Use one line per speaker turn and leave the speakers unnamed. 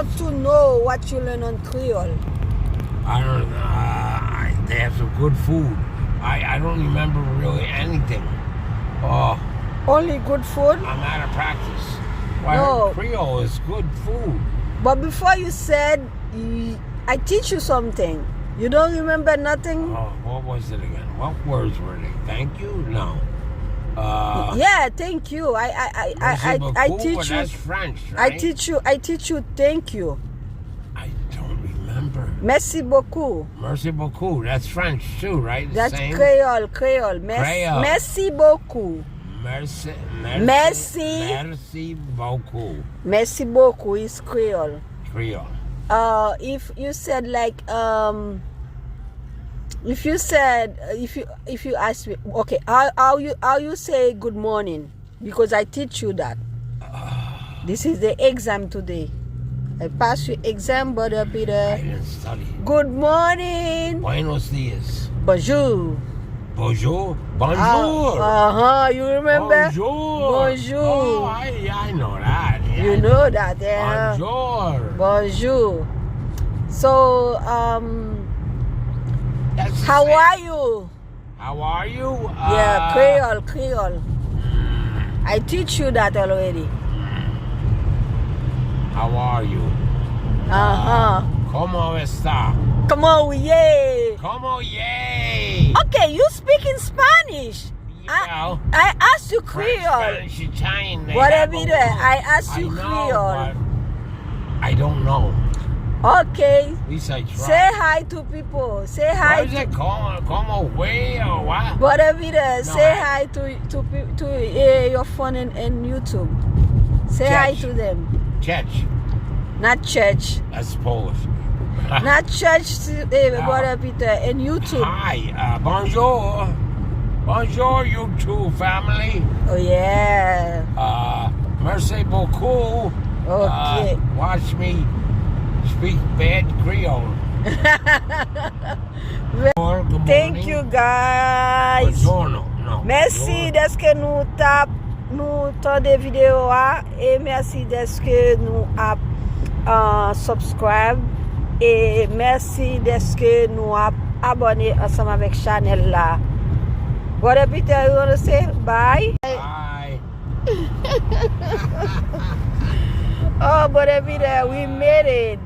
want to know what you learn on Kreyol.
I don't know. They have some good food. I don't remember really anything. Oh,
Only good food?
I'm out of practice. Well,
No.
Kreyol is good food.
But before you said, I teach you something. You don't remember nothing?
Oh, what was it again? What words were they? Thank you? No.
Yeah, thank you. I teach
but
you.
that's French, right?
I teach you thank you.
I don't remember.
Merci beaucoup.
Merci beaucoup. That's French too, right? The
That's
same?
Kreyol.
Kreyol.
Merci beaucoup.
Merci beaucoup.
Merci beaucoup is Kreyol.
Kreyol.
If you said like if you ask me, okay, how you say good morning, because I teach you that. This is the exam today. I pass you exam, Brother Peter.
I didn't study.
Good morning.
Buenos dias.
Bonjour.
Bonjour. Bonjour.
You remember?
Bonjour.
Bonjour.
Oh, I know that. Yeah.
You know that, yeah.
Bonjour.
Bonjour. So,
That's the
how
same.
are you?
How are you?
Yeah, Kreyol. I teach you that already.
How are you? ¿Cómo está?
Come on, yay.
¿Cómo yay?
Okay, you speak in Spanish.
Yeah.
I asked you
French,
Kreyol.
Spanish, Italian. they
Whatever
have
it
a
is,
little-
I asked you
I know,
Kreyol.
but I don't know.
Okay.
At least I tried.
Say hi to people. Say hi
What is it called? Como way or what?
whatever it is.
No,
Say
I-
hi to your phone and YouTube. Say hi
Church.
to them.
Church.
Not church.
That's Polish.
Not church, Brother Peter, and YouTube.
Hi. Bonjour. Bonjour, YouTube family.
Oh, yeah.
Merci beaucoup.
Okay.
Watch me speak bad Creole. Good morning.
Thank you, guys.
Buongiorno. No.
Merci deske nou tan de video a, e merci deske nou ap subscribe, e merci deske nou ap abone ansam avek channel la. Brother Peter, you wanna say bye?
Bye.
Oh, Brother Peter, we made it.